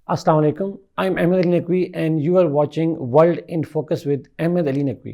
Assalamu alaikum. I'm Ahmed Ali Naqvi and you are watching World in Focus with Ahmed Ali Naqvi.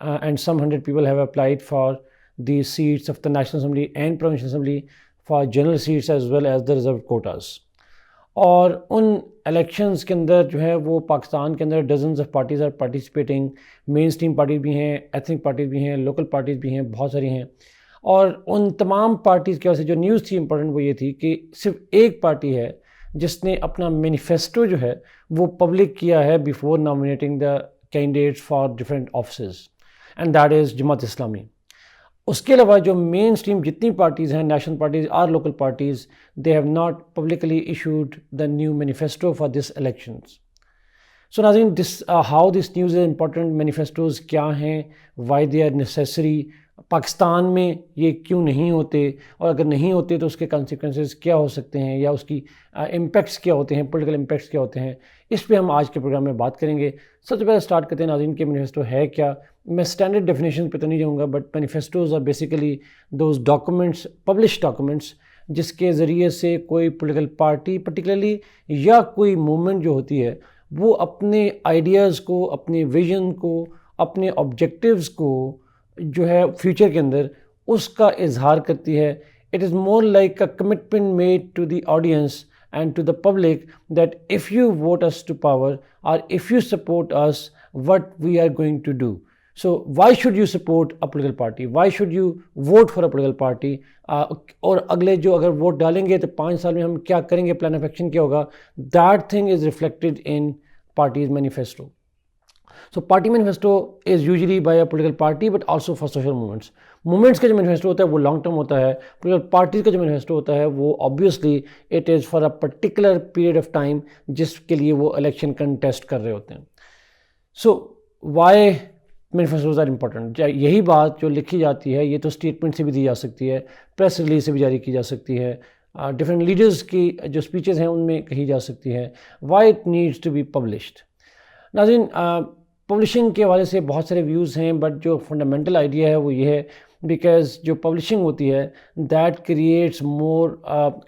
and some 100 people have applied for the seats of the National Assembly and Provincial Assembly for general seats as well as the reserved quotas. اور ان elections کے اندر جو ہے وہ پاکستان کے اندر dozens of parties are participating. Mainstream parties بھی ہیں، ایتھنک پارٹیز بھی ہیں، لوکل پارٹیز بھی ہیں، بہت ساری ہیں. اور ان تمام پارٹیز کی وجہ سے جو نیوز تھی امپورٹنٹ وہ یہ تھی کہ صرف ایک پارٹی ہے جس نے اپنا مینیفیسٹو جو ہے وہ پبلک کیا ہے before nominating the candidates for different offices, and that is Jamaat Islami. اس کے علاوہ جو مین اسٹریم جتنی پارٹیز ہیں، نیشنل پارٹیز اور local parties, they have not publicly issued the new manifesto for this elections. So ناظرین، how this news is important. Manifestos کیا ہیں، why they are necessary, Pakistan میں یہ کیوں نہیں ہوتے، اور اگر نہیں ہوتے تو اس کے کانسیکوینسز کیا ہو سکتے ہیں یا اس کی امپیکٹس کیا ہوتے ہیں، پولیٹیکل امپیکٹس کیا ہوتے ہیں. اس پہ ہم آج کے پروگرام میں بات کریں گے. سب سے پہلے اسٹارٹ کرتے ہیں ناظرین کہ مینیفیسٹو ہے کیا. میں اسٹینڈرڈ ڈیفینیشن پہ تو نہیں جاؤں گا، but manifestos are basically those documents, publish documents, جس کے ذریعے سے کوئی پولیٹیکل پارٹی پرٹیکولرلی یا کوئی موومنٹ جو ہوتی ہے وہ اپنے آئیڈیاز کو، اپنے ویژن کو، اپنے آبجیکٹیوز کو جو ہے فیوچر کے اندر اس کا اظہار کرتی ہے. It is more like a commitment made to the audience and to the public that if you vote us to power or if you support us, what we are going to do. So why should you support a political party? Why should you vote for a political party? اور اگلے جو اگر vote ڈالیں گے تو 5 سال میں ہم کیا کریں گے، پلان آف ایکشن کیا ہوگا. That thing is reflected in party's manifesto. So party manifesto is usually by a political party but also for social movements. Movements کا جو مینیفیسٹو ہوتا ہے وہ لانگ ٹرم ہوتا ہے. پولیٹیکل پارٹیز کا جو مینیفیسٹو ہوتا ہے وہ obviously it is for a particular period of time جس کے لیے وہ الیکشن کنٹیسٹ کر رہے ہوتے ہیں. So why manifestos are important. یہی بات جو لکھی جاتی ہے یہ تو اسٹیٹمنٹ سے بھی دی جا سکتی ہے، پریس ریلیز سے بھی جاری کی جا سکتی ہے، ڈفرینٹ لیڈرز کی جو اسپیچز ہیں ان میں کہی جا سکتی ہے. Why it needs to be published. ناظرین، پبلشنگ کے حوالے سے بہت سارے ویوز ہیں، بٹ جو فنڈامنٹل آئیڈیا ہے وہ یہ ہے بیکاز جو پبلشنگ ہوتی ہے that creates more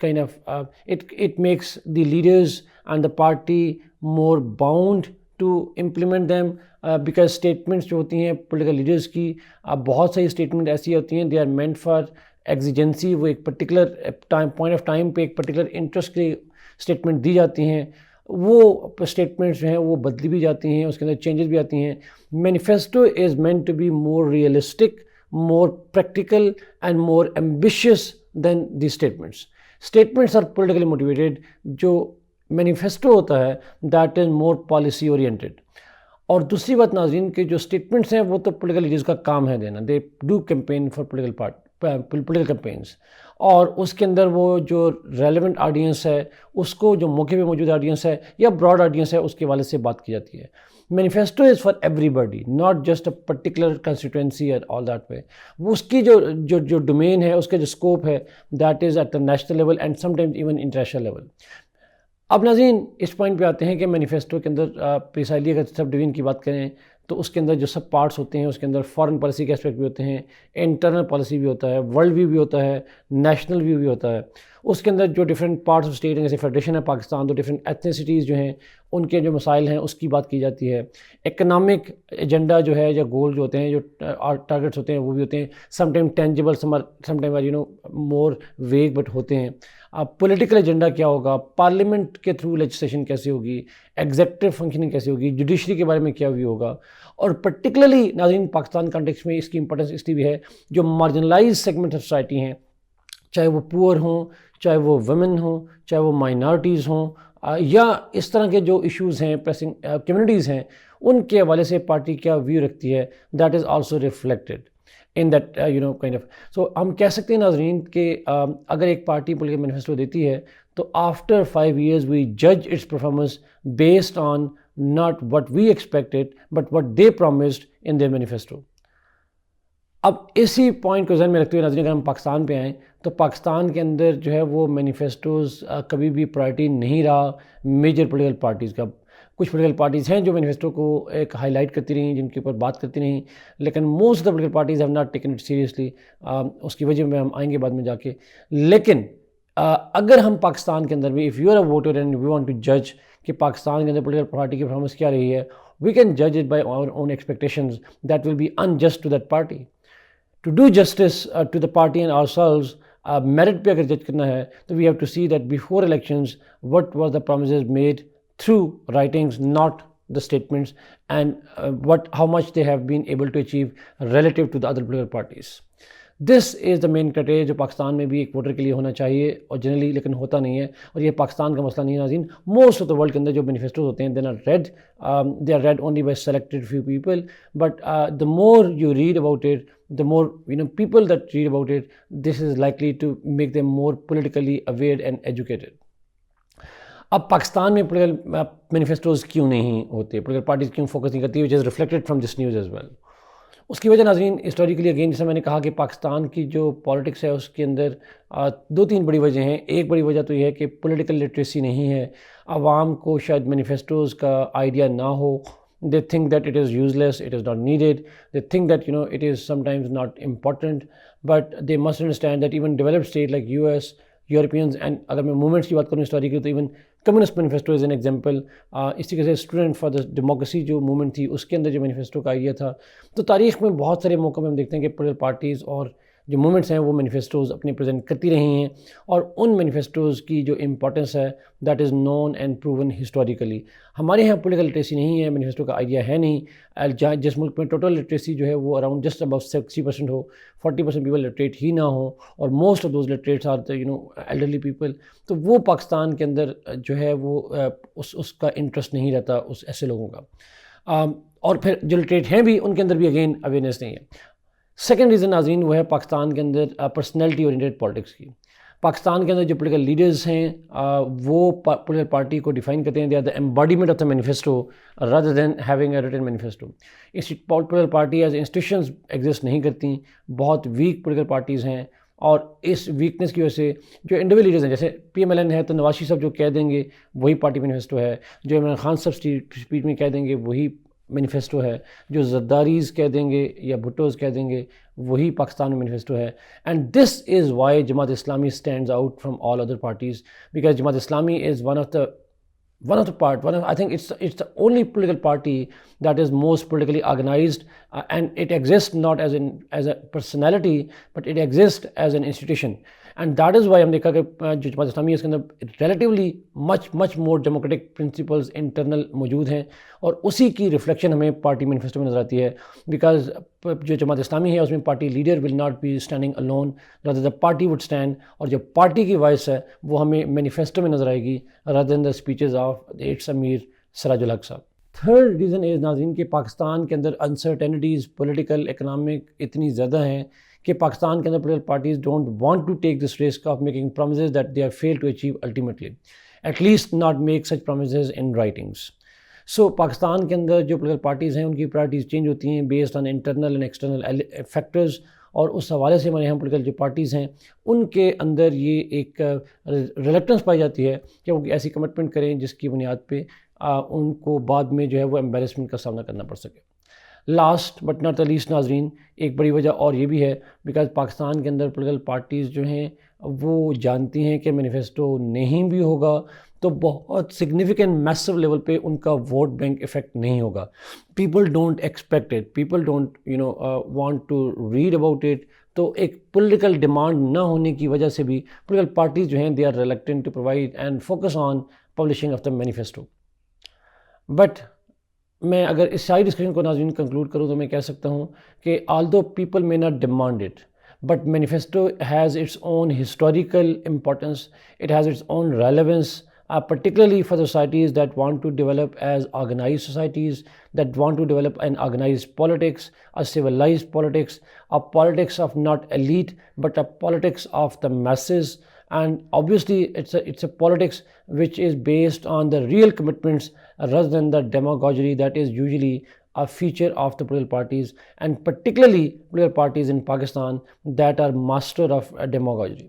kind of it makes the leaders and the party more bound to implement them. Because statements جو ہوتی ہیں پولیٹیکل لیڈرز کی، بہت ساری اسٹیٹمنٹ ایسی ہوتی ہیں دے آر مینٹ فار ایگزیجنسی. وہ ایک پرٹیکولر پوائنٹ آف ٹائم پہ ایک پرٹیکولر انٹرسٹ کی اسٹیٹمنٹ دی جاتی ہیں. وہ اسٹیٹمنٹس جو ہیں وہ بدلی بھی جاتی ہیں، اس کے اندر چینجز بھی آتی ہیں. Manifesto is meant to be more realistic, more practical and more ambitious than the statements. Statements are politically motivated. جو مینیفیسٹو ہوتا ہے that is more policy oriented. اور دوسری بات ناظرین کہ جو اسٹیٹمنٹس ہیں وہ تو پولیٹیکل لیڈرز کا کام ہے دینا. They do campaign for political campaigns, اور اس کے اندر وہ جو ریلیونٹ آڈینس ہے اس کو، جو موقع پہ موجود آڈینس ہے یا براڈ آڈینس ہے، اس کے حوالے سے بات کی جاتی ہے. Manifesto is for everybody, not just a particular constituency اور آل دیٹ وے. وہ اس کی جو ڈومین ہے، اس کا جو اسکوپ ہے that is at the national level and sometimes even international level. اب ناظرین اس پوائنٹ پہ آتے ہیں کہ مینیفیسٹو کے اندر پریسائزلی اگر سب ڈویژن کی بات کریں تو اس کے اندر جو سب پارٹس ہوتے ہیں اس کے اندر فارن پالیسی کے اسپیکٹ بھی ہوتے ہیں، انٹرنل پالیسی بھی ہوتا ہے، ورلڈ ویو بھی ہوتا ہے، نیشنل ویو بھی ہوتا ہے. اس کے اندر جو ڈفرینٹ پارٹس آف اسٹیٹ ہیں، جیسے فیڈریشن ہے پاکستان، تو ڈفرینٹ ایتھنیسٹیز جو ہیں ان کے جو مسائل ہیں اس کی بات کی جاتی ہے. اکنامک ایجنڈا جو ہے یا گول جو ہوتے ہیں، جو ٹارگیٹس ہوتے ہیں وہ بھی ہوتے ہیں. Some time tangible, some time more wig but ہوتے ہیں. پولیٹیکل ایجنڈا کیا ہوگا، پارلیمنٹ کے تھرو لیجسلیشن کیسے ہوگی، ایگزیکٹو فنکشننگ کیسے ہوگی، جوڈیشری کے بارے میں کیا ویو ہوگا. اور پرٹیکولرلی ناظرین پاکستان کانٹیکس میں اس کی امپورٹنس اس لیے بھی ہے جو مارجنلائز سیگمنٹ آف سوسائٹی ہیں، چاہے وہ پور ہوں، چاہے وہ ویمن ہوں، چاہے وہ مائنارٹیز ہوں، یا اس طرح کے جو ایشوز ہیں، پریسنگ کمیونٹیز ہیں، ان کے حوالے سے پارٹی کیا ویو رکھتی ہے. That is also reflected in that kind of. So ہم کہہ سکتے ہیں ناظرین کہ اگر ایک پارٹی پولیٹیکل مینیفیسٹو دیتی ہے تو آفٹر 5 years وی جج it's performance based on not what we expected but what they promised in their manifesto. اب اسی پوائنٹ کو ذہن میں رکھتے ہوئے ناظرین اگر ہم پاکستان پہ آئیں تو پاکستان کے اندر جو ہے وہ مینیفیسٹوز کبھی بھی پرائرٹی نہیں رہا میجر پولیٹیکل پارٹیز کا. کچھ پولیٹیکل پارٹیز ہیں جو مینیفیسٹو کو ایک ہائی لائٹ کرتی رہیں, جن کے اوپر بات کرتی رہیں, لیکن most of the political parties have not taken it seriously. اس کی وجہ میں ہم آئیں گے بعد میں جا کے. لیکن اگر ہم پاکستان کے اندر بھی if you are a voter and we want to جج کہ پاکستان کے اندر پولیٹیکل پارٹی کی پرفارمنس کیا رہی ہے, وی کین جج it by our own expectations that will be unjust to that party. To do justice to the party and ourselves, merit پہ اگر جج کرنا ہے تو we have to see that before elections what were the promises made through writings, not the statements, and how much they have been able to achieve relative to the other political parties. This is the main criteria جو پاکستان میں بھی ایک voter کے لیے ہونا چاہیے اور generally لیکن ہوتا نہیں ہے, اور یہ پاکستان کا مسئلہ نہیں ہے ناظرین. موسٹ آف دا ورلڈ کے اندر جو مینیفیسٹوز ہوتے ہیں they are read only by selected few people, but the more you read about it, the more people that read about it, this is likely to make them more politically aware and educated. اب پاکستان میں political مینیفیسٹوز کیوں نہیں ہوتے, political parties کیوں focus نہیں کرتی, which is reflected from this news as well. اس کی وجہ ناظرین ہسٹوریکلی اگین جیسے میں نے کہا کہ پاکستان کی جو پالیٹکس ہے اس کے اندر دو تین بڑی وجہ ہیں. ایک بڑی وجہ تو یہ ہے کہ پولیٹیکل لٹریسی نہیں ہے, عوام کو شاید مینیفیسٹوز کا آئیڈیا نہ ہو. They think that it is useless, it is not needed. They think that it is sometimes not important, but they must understand that even developed states like US, Europeans, and اگر میں movements کی بات کروں historically تو even communist manifesto is an example. اس طریقے سے student for the democracy جو موومنٹ تھی اس کے اندر جو مینیفیسٹو کا آئیڈیا تھا. تو تاریخ میں بہت سارے موقع میں ہم دیکھتے ہیں کہ پولیٹیکل پارٹیز اور جو موومنٹس ہیں وہ مینیفیسٹوز اپنے پریزنٹ کرتی رہی ہیں, اور ان مینیفیسٹوز کی جو امپورٹنس ہے that is known and proven historically. ہمارے یہاں پولیٹیکل لٹریسی نہیں ہے, مینیفیسٹو کا آئیڈیا ہے نہیں. جس ملک میں ٹوٹل لٹریسی جو ہے وہ اراؤنڈ جسٹ اباؤٹ 60% ہو, 40% پیپل لٹریٹ ہی نہ ہو, اور most of those literates are elderly people, تو وہ پاکستان کے اندر جو ہے وہ اس کا انٹرسٹ نہیں رہتا اس ایسے لوگوں کا. اور پھر جو لٹریٹ ہیں بھی ان کے اندر بھی اگین اویئرنیس نہیں ہے. سیکنڈ ریزن ناظرین وہ ہے پاکستان کے اندر پرسنالٹی اورینٹیڈ پالیٹکس کی. پاکستان کے اندر جو پولیٹیکل لیڈرز ہیں وہ پولیٹیکل پارٹی کو ڈیفائن کرتے ہیں, they are the embodiment of the manifesto rather than having a written manifesto. اس political party as institutions exist نہیں کرتی, بہت ویک پولیٹیکل پارٹیز ہیں, اور اس ویکنیس کی وجہ سے جو انڈیویجول لیڈرز ہیں, جیسے پی ایم ایل این ہے تو نواز شریف صاحب جو کہہ دیں گے وہی پارٹی مینیفیسٹو ہے, جو عمران خان صاحب اسپیچ میں کہہ دیں گے وہی مینیفیسٹو ہے, جو زرداریز کہہ دیں گے یا بھٹوز کہہ دیں گے وہی پاکستان میں مینیفیسٹو ہے. And this is why Jamaat Islami stands out from all other parties, because Jamaat Islami is one of the part, I think it's the only political party that is most politically organized, and it exists not as a personality, but it exists as an institution. And that is why ہم دیکھا کہ جو جماعت اسلامی ہے اس کے اندر relatively much more democratic principles internal موجود ہیں, اور اسی کی ریفلیکشن ہمیں پارٹی مینیفیسٹو میں نظر آتی ہے. بیکاز جو جماعت اسلامی ہے اس میں party leader will not be standing alone, rather the party would stand, اور جو پارٹی کی وائس ہے وہ ہمیں مینیفیسٹو میں نظر آئے گی rather than the speeches of its امیر سراج الحق صاحب. تھرڈ ریزن از ناظرین کہ پاکستان کے اندر انسرٹینٹیز پولیٹیکل اکنامک اتنی زیادہ ہیں کہ پاکستان کے اندر political parties don't want to take this risk of making promises that they are fail to achieve ultimately, at least not make such promises in writings. So Pakistan کے اندر جو پولیٹیکل پارٹیز ہیں ان کی پرائرٹیز چینج ہوتی ہیں based on internal and external factors, اور اس حوالے سے ہمارے یہاں پولیٹیکل جو پارٹیز ہیں ان کے اندر یہ ایک ریلیکٹنس پائی جاتی ہے کہ وہ ایسی کمٹمنٹ کریں جس کی بنیاد پہ ان کو بعد میں جو ہے وہ ایمبیرسمنٹ کا سامنا کرنا پڑ سکے. Last but not the least ناظرین, ایک بڑی وجہ اور یہ بھی ہے بیکاز پاکستان کے اندر پولیٹیکل پارٹیز جو ہیں وہ جانتی ہیں کہ مینیفیسٹو نہیں بھی ہوگا تو بہت سگنیفیکنٹ میسو لیول پہ ان کا ووٹ بینک افیکٹ نہیں ہوگا. People don't expect it, people don't want to read about it. تو ایک پولیٹیکل ڈیمانڈ نہ ہونے کی وجہ سے بھی پولیٹیکل پارٹیز جو ہیں they are reluctant to provide and focus on publishing of the manifesto. But میں اگر اس ساری ڈسکشن کو ناظرین کنکلوڈ کروں تو میں کہہ سکتا ہوں کہ although people may not demand it, but manifesto has its own historical importance, it has its own relevance, particularly for the societies that want to develop as organized societies, that want to develop an organized politics, a civilized politics, a politics of not elite but a politics of the masses. And obviously it's a politics which is based on the real commitments rather than the demagoguery that is usually a feature of the political parties, and particularly political parties in Pakistan that are master of demagogy.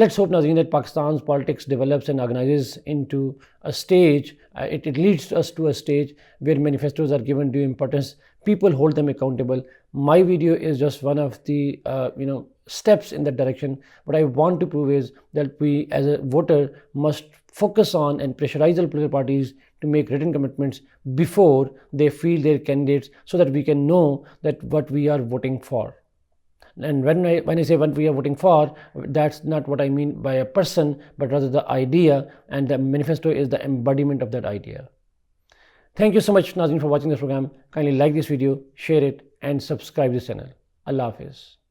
Let's hope, Nazreen, that Pakistan's politics develops and organizes into a stage, it leads us to a stage where manifestos are given due importance, people hold them accountable. My video is just one of the steps in that direction. What I want to prove is that we as a voter must focus on and pressurize the political parties to make written commitments before they field their candidates, so that we can know that what we are voting for. And when I say what we are voting for, that's not what I mean by a person, but rather the idea, and the manifesto is the embodiment of that idea. Thank you so much, Nazreen, for watching this program. Kindly like this video, share it, and subscribe this channel. Allah Hafiz.